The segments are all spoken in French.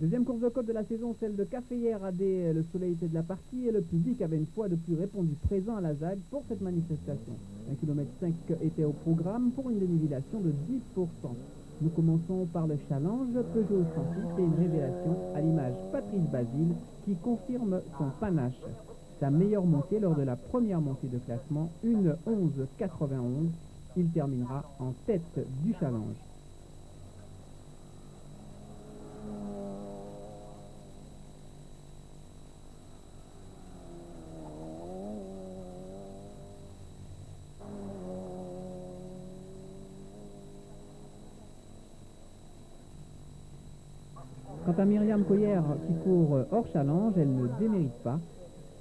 Deuxième course de côte de la saison, celle de Caféière AD. Le soleil était de la partie et le public avait une fois de plus répondu présent à la ZAG pour cette manifestation. 1,5 km était au programme pour une dénivellation de 10%. Nous commençons par le challenge Peugeot 106 et une révélation à l'image Patrice Basile qui confirme son panache. Sa meilleure montée lors de la première montée de classement, une 11,91. Il terminera en tête du challenge. Quant à Myriam Coyer qui court hors challenge, elle ne démérite pas.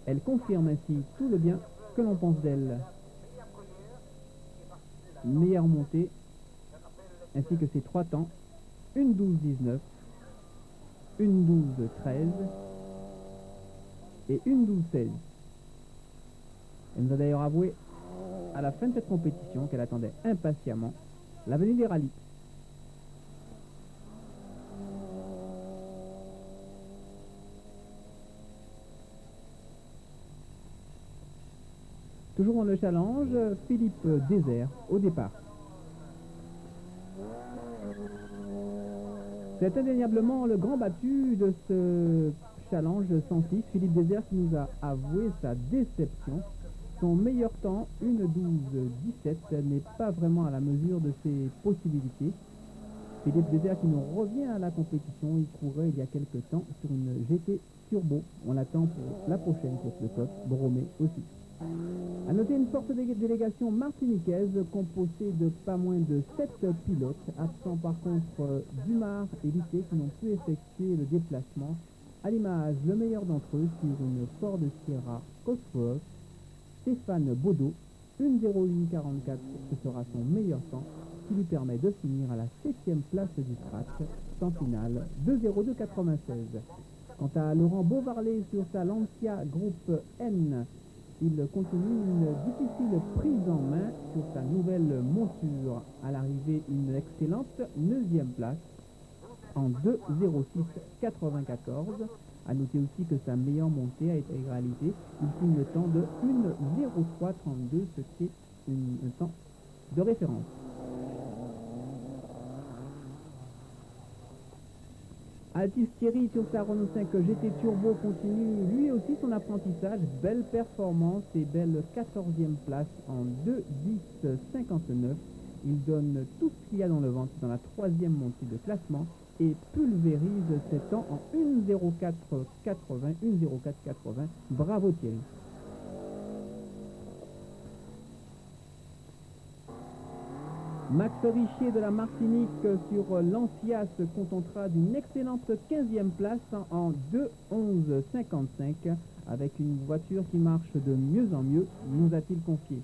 Elle confirme ainsi tout le bien que l'on pense d'elle. Une meilleure montée, ainsi que ses 3 temps, une 12,19, une 12,13 et une 12,16. Elle nous a d'ailleurs avoué à la fin de cette compétition qu'elle attendait impatiemment la venue des rallyes. Toujours dans le challenge, Philippe Désert au départ. C'est indéniablement le grand battu de ce challenge 106, Philippe Désert, qui nous a avoué sa déception. Son meilleur temps, une 12,17, n'est pas vraiment à la mesure de ses possibilités. Philippe Désert qui nous revient à la compétition, il courait il y a quelques temps sur une GT Turbo. On l'attend pour la prochaine course de côte, Bromé aussi. A noter une forte délégation martiniquaise composée de pas moins de 7 pilotes, absents par contre Dumas et Litté qui n'ont pu effectuer le déplacement. À l'image, le meilleur d'entre eux sur une Ford Sierra Cosworth, Stéphane Baudot, 1,0144, ce sera son meilleur temps, qui lui permet de finir à la 7e place du track, temps final 2,0296. Quant à Laurent Beauvarlet sur sa Lancia Groupe N, il continue une difficile prise en main sur sa nouvelle monture. À l'arrivée, une excellente 9e place en 2,0694. A noter aussi que sa meilleure montée a été réalisée. Il signe le temps de 1,0332, ce qui est un temps de référence. Altis Thierry sur sa Renault 5 GT Turbo continue lui aussi son apprentissage. Belle performance et belle 14e place en 2,1059. Il donne tout ce qu'il y a dans le ventre dans la 3e montée de classement et pulvérise ses temps en 1,0480, 1,0480. Bravo Thierry. Max Richier de la Martinique sur Lancia se contentera d'une excellente 15e place en 2,1155 avec une voiture qui marche de mieux en mieux, nous a-t-il confié.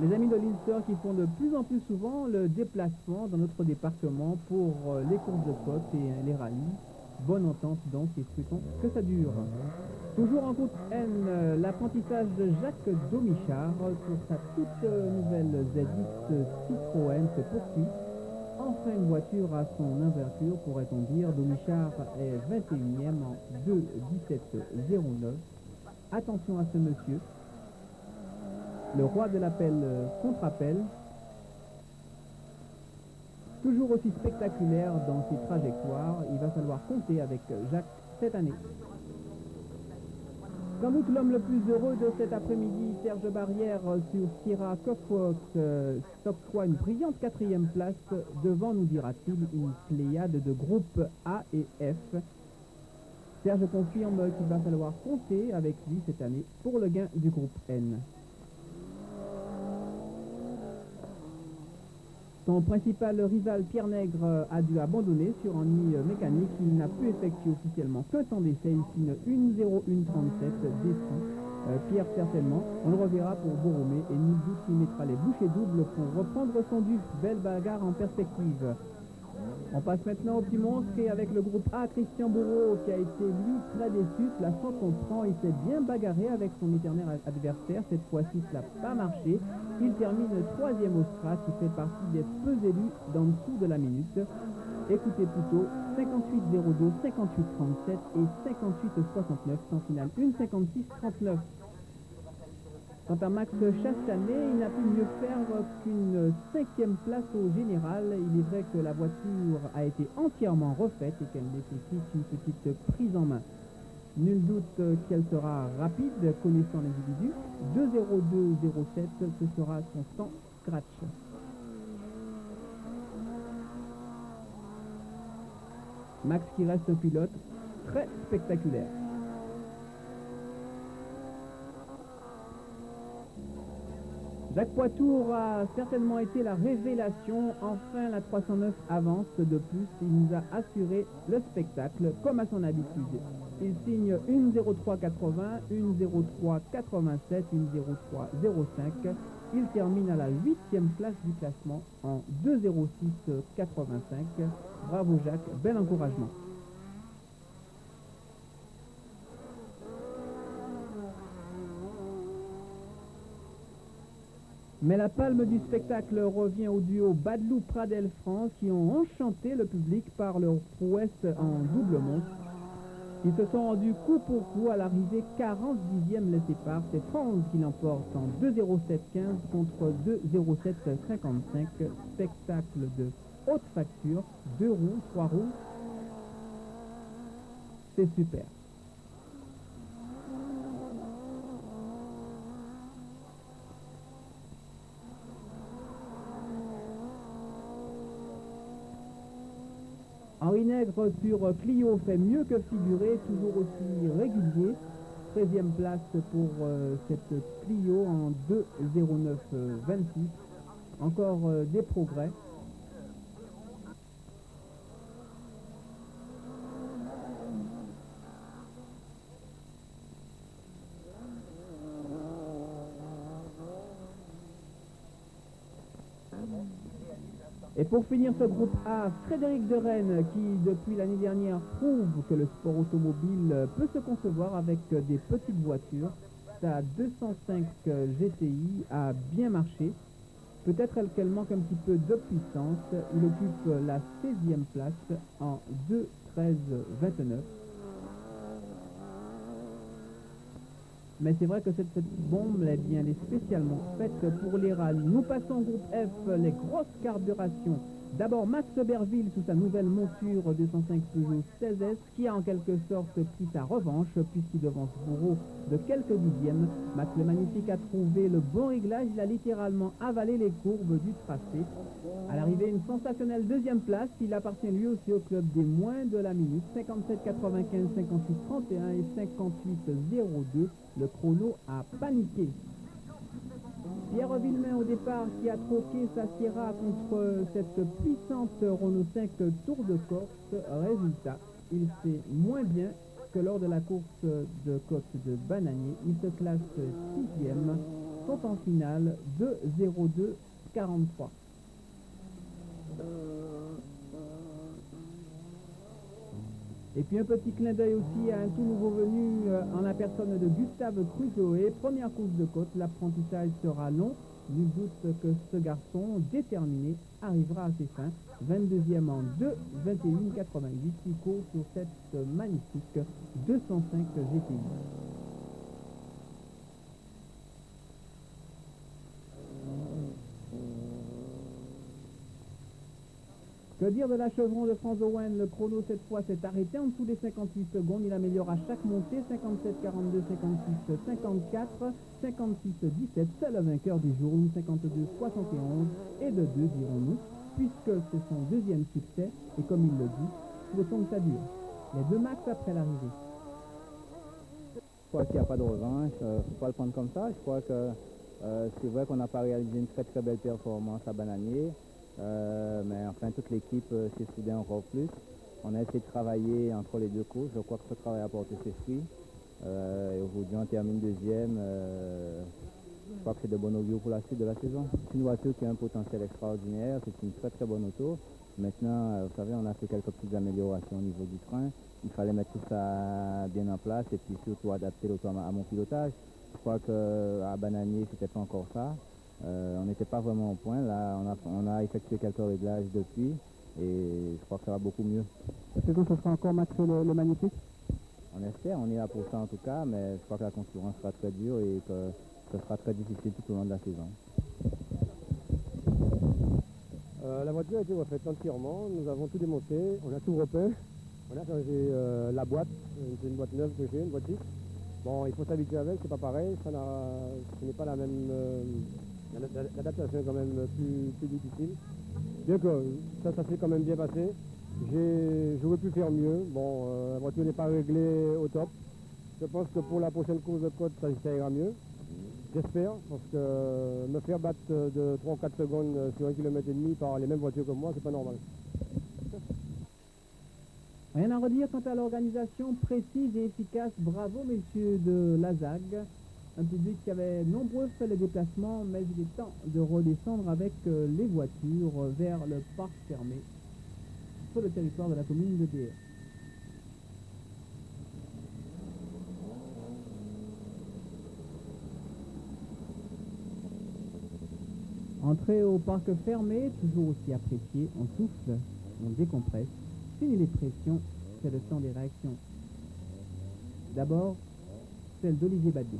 Les amis de l'Ulster qui font de plus en plus souvent le déplacement dans notre département pour les courses de côte et les rallyes. Bonne entente donc et souhaitons que ça dure. Toujours en groupe N, l'apprentissage de Jacques Domichard sur sa toute nouvelle ZX Citroën se poursuit. Enfin une voiture à son inverture, pourrait-on dire. Domichard est 21e en 2,1709. Attention à ce monsieur. Le roi de l'appel contre-appel. Toujours aussi spectaculaire dans ses trajectoires, il va falloir compter avec Jacques cette année. Sans doute l'homme le plus heureux de cet après-midi, Serge Barrière sur Sierra Cosworth, s'octroie une brillante 4e place devant, nous dira-t-il, une pléiade de groupes A et F. Serge confirme qu'il va falloir compter avec lui cette année pour le gain du groupe N. Son principal rival Pierre Nègre a dû abandonner sur ennui mécanique. Il n'a pu effectuer officiellement qu'un temps d'essai. Il signe 1,0137 déçu. Pierre certainement. On le reverra pour Boromé et nul doute qu'il mettra les bouchées doubles pour reprendre son dû. Belle bagarre en perspective. On passe maintenant au petit monstre et avec le groupe A, Christian Bourreau qui a été lui très déçu. La chance qu'on prend, il s'est bien bagarré avec son éternel adversaire. Cette fois-ci, ça n'a pas marché. Il termine 3e au strat, qui fait partie des peu élus d'en dessous de la minute. Écoutez plutôt 58-02, 58-37 et 58-69, temps final 1,56-39. Quant à Max Chastanet, il n'a pu mieux faire qu'une 5e place au général. Il est vrai que la voiture a été entièrement refaite et qu'elle nécessite une petite prise en main. Nul doute qu'elle sera rapide, connaissant l'individu. 2,02,07, ce sera son temps scratch. Max qui reste un pilote très spectaculaire. Jacques Poitou a certainement été la révélation. Enfin, la 309 avance de plus. Il nous a assuré le spectacle comme à son habitude. Il signe 1,03,80, 1,03,87, 1,03,05. Il termine à la 8e place du classement en 2,06,85. Bravo Jacques, bel encouragement. Mais la palme du spectacle revient au duo Badlou-Pradel-France qui ont enchanté le public par leur prouesse en double monte. Ils se sont rendus coup pour coup à l'arrivée, 40/10 les séparent. C'est France qui l'emporte en 2,07,15 contre 2,07,55. Spectacle de haute facture, 2 roues, 3 roues. C'est super. Henri Nègre sur Clio fait mieux que figurer, toujours aussi régulier. 13e place pour cette Clio en 2,09,26. Encore des progrès. Et pour finir ce groupe A, Frédéric de Rennes qui depuis l'année dernière prouve que le sport automobile peut se concevoir avec des petites voitures. Sa 205 GTI a bien marché. Peut-être qu'elle manque un petit peu de puissance. Il occupe la 16e place en 2,13,29. Mais c'est vrai que cette bombe, eh bien, elle est spécialement faite pour les rallyes. Nous passons au groupe F, les grosses carburations. D'abord Max Berville sous sa nouvelle monture 205 Peugeot 16S qui a en quelque sorte pris sa revanche puisqu'il devance Bourreau de quelques dixièmes. Max le Magnifique a trouvé le bon réglage, il a littéralement avalé les courbes du tracé. À l'arrivée, une sensationnelle 2e place, il appartient lui aussi au club des moins de la minute, 57,95, 58,31 et 58,02. Le chrono a paniqué. Pierre Villemain au départ qui a troqué sa Sierra contre cette puissante Renault 5 Tour de Corse. Résultat, il fait moins bien que lors de la course de côte de Bananier. Il se classe 6e, son temps final 2,02,43. Et puis un petit clin d'œil aussi à un tout nouveau venu en la personne de Gustave Crusoe. Première course de côte, l'apprentissage sera long. Nul doute que ce garçon déterminé arrivera à ses fins. 22e en 2,21,88. Il court sur cette magnifique 205 GTI. Que dire de la Chevron de Franz Owen? Le chrono cette fois s'est arrêté en dessous des 58 secondes. Il améliore à chaque montée. 57,42, 56, 54, 56, 17. Seul vainqueur du jour. 52, 71 et de 2 dirons-nous, puisque c'est son 2e succès. Et comme il le dit, souhaitons que ça dure. Les 2 max après l'arrivée. Je crois qu'il n'y a pas de revanche. Il ne faut pas le prendre comme ça. Je crois que c'est vrai qu'on n'a pas réalisé une très très belle performance à Bananier. Mais enfin toute l'équipe s'est soudée encore plus. On a essayé de travailler entre les 2 courses. Je crois que ce travail a porté ses fruits. Et aujourd'hui on termine 2e. Je crois que c'est de bon augure pour la suite de la saison. C'est une voiture qui a un potentiel extraordinaire. C'est une très très bonne auto. Maintenant, vous savez, on a fait quelques petites améliorations au niveau du train. Il fallait mettre tout ça bien en place et puis surtout adapter l'auto à mon pilotage. Je crois qu'à Bananier, c'était pas encore ça. On n'était pas vraiment au point. Là, on a effectué quelques réglages depuis. et je crois que ça va beaucoup mieux. Est-ce que ce sera encore match le magnifique? On espère, on est là pour ça en tout cas, mais je crois que la concurrence sera très dure et que ce sera très difficile tout au long de la saison. La voiture a été refaite entièrement, nous avons tout démonté, on a tout repeint, on a changé la boîte, c'est une boîte neuve que j'ai, une boîte fixe. Bon, il faut s'habituer avec, c'est pas pareil, ce n'est pas la même... l'adaptation est quand même plus difficile. Bien que ça s'est quand même bien passé. J'aurais pu faire mieux. Bon, la voiture n'est pas réglée au top. Je pense que pour la prochaine course de côte, ça ira mieux. J'espère, parce que me faire battre de 3 ou 4 secondes sur 1,5 km par les mêmes voitures que moi, c'est pas normal. Rien à redire quant à l'organisation précise et efficace. Bravo, messieurs de la ZAG. Un public qui avait nombreux fait les déplacements, mais il est temps de redescendre avec les voitures vers le parc fermé sur le territoire de la commune de Déa. Entrée au parc fermé, toujours aussi apprécié, on souffle, on décompresse. Fini les pressions, c'est le temps des réactions. D'abord, celle d'Olivier Badé.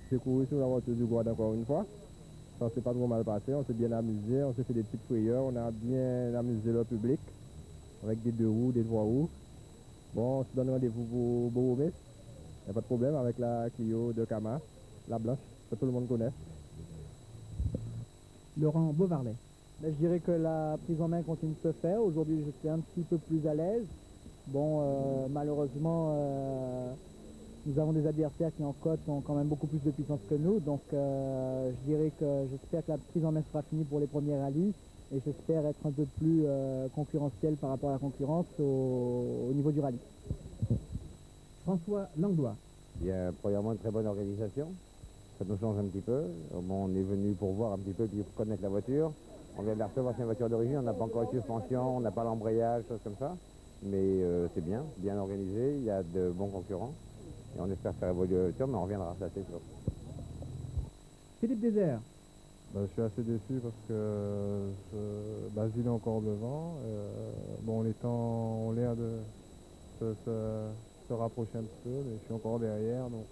J'ai couru sur la voiture du Guad encore une fois. Ça s'est pas trop mal passé, on s'est bien amusé, on s'est fait des petites frayeurs, on a bien amusé le public avec des 2 roues, des 3 roues. Bon, on se donne rendez-vous pour Boromé. Il n'y a pas de problème avec la Clio de Kama, la blanche, que tout le monde connaît. Laurent Beauvarlet. Je dirais que la prise en main continue de se faire. Aujourd'hui, je suis un petit peu plus à l'aise. Bon, malheureusement, nous avons des adversaires qui en côte ont quand même beaucoup plus de puissance que nous. Donc, je dirais que j'espère que la prise en main sera finie pour les premiers rallyes. Et j'espère être un peu plus concurrentiel par rapport à la concurrence au niveau du rallye. François Langlois. Il y a premièrement une très bonne organisation. Ça nous change un petit peu. Bon, on est venu pour voir un petit peu puis pour connaître la voiture. On vient de la recevoir, c'est une voiture d'origine, on n'a pas encore de suspension, on n'a pas l'embrayage, choses comme ça. Mais c'est bien organisé, il y a de bons concurrents. Et on espère faire évoluer la voiture, mais on reviendra, ça c'est sûr. Philippe Désert. Je suis assez déçu parce que Basile est encore devant. Bon, les temps ont l'air de se rapprocher un petit peu, mais je suis encore derrière. Donc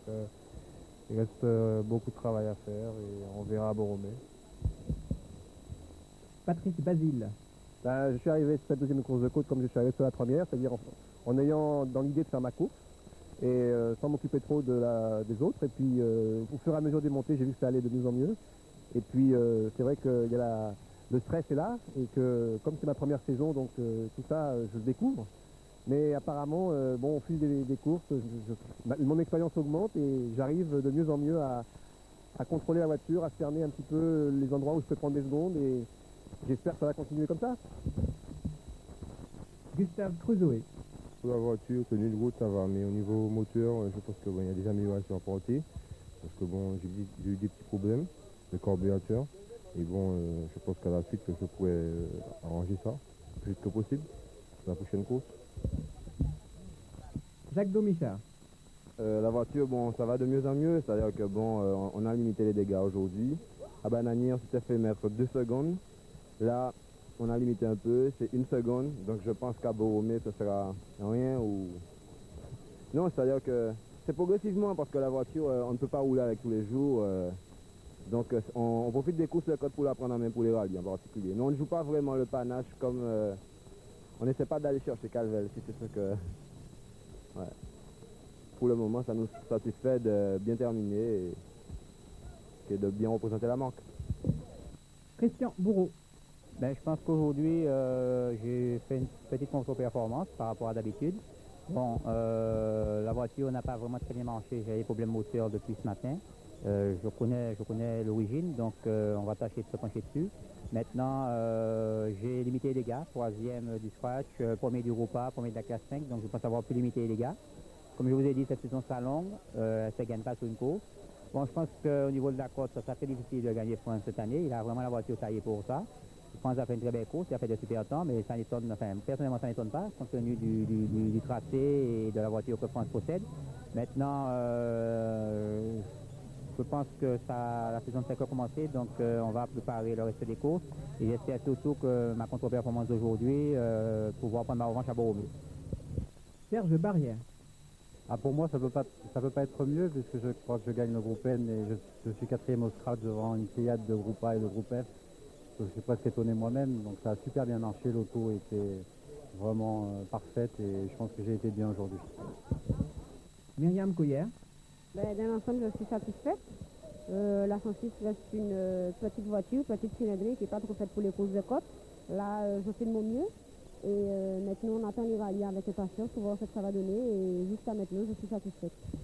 il reste beaucoup de travail à faire et on verra à Boromé. Patrice Basile. Je suis arrivé sur cette deuxième course de côte comme je suis arrivé sur la première, c'est-à-dire en ayant dans l'idée de faire ma course et sans m'occuper trop des autres. Et puis au fur et à mesure des montées, j'ai vu que ça allait de mieux en mieux. Et puis c'est vrai que le stress est là et que comme c'est ma première saison, donc tout ça je le découvre. Mais apparemment, bon, au fil des courses, mon expérience augmente et j'arrive de mieux en mieux à contrôler la voiture, à cerner un petit peu les endroits où je peux prendre des secondes et j'espère que ça va continuer comme ça. Gustave Crusoe. Pour la voiture, tenue de route, ça va, mais au niveau moteur, je pense qu'il y a des améliorations à apporter. Parce que bon, j'ai eu des petits problèmes de carburateur. Et bon, je pense qu'à la suite, je pourrais arranger ça le plus vite que possible pour la prochaine course. Jacques Domichard. La voiture, bon, ça va de mieux en mieux, c'est-à-dire que bon, on a limité les dégâts aujourd'hui. À Bananier, on s'était fait mettre 2 secondes. Là, on a limité un peu, c'est 1 seconde. Donc je pense qu'à Boromé, ce sera rien ou... Non, c'est-à-dire que c'est progressivement parce que la voiture, on ne peut pas rouler avec tous les jours. Donc on profite des courses de côte pour la prendre en main pour les rallyes en particulier. Mais on ne joue pas vraiment le panache comme... on n'essaie pas d'aller chercher Calvel, si c'est ce que... Ouais. Pour le moment, ça nous satisfait de bien terminer et de bien représenter la marque. Christian Bourreau. Je pense qu'aujourd'hui, j'ai fait une petite contre-performance par rapport à d'habitude. Bon, la voiture n'a pas vraiment très bien marché, j'ai des problèmes moteurs depuis ce matin. Je connais l'origine, donc on va tâcher de se pencher dessus. Maintenant, j'ai limité les dégâts, 3e du scratch, 1er du repas, 1er de la classe 5, donc je pense avoir pu limiter les dégâts. Comme je vous ai dit, cette saison sera longue, elle ne se gagne pas sur une course. Bon, je pense qu'au niveau de la côte, ça sera très difficile de gagner France cette année. Il a vraiment la voiture taillée pour ça. France a fait une très belle course, il a fait de super temps, mais ça n'étonne, enfin, personnellement, ça n'étonne pas, compte tenu du tracé et de la voiture que France possède. Maintenant, Je pense que la saison ne fait que commencer, donc on va préparer le reste des courses. Et j'espère surtout que ma contre-performance d'aujourd'hui, pouvoir prendre ma revanche à Borromée. Serge Barrière. Ah, pour moi, ça peut pas être mieux, puisque je crois que je gagne le groupe N et je suis 4e au scratch devant une pléiade de groupe A et de groupe F. Je suis presque étonné moi-même, donc ça a super bien marché, l'auto était vraiment parfaite et je pense que j'ai été bien aujourd'hui. Myriam Couillère. Dans l'ensemble, je suis satisfaite. La 106 reste une petite voiture, petite cylindrée qui n'est pas trop faite pour les courses de côte. Là, je fais de mon mieux. Et maintenant, on attend les rallyes avec impatience pour voir ce que ça va donner. Et jusqu'à maintenant, je suis satisfaite.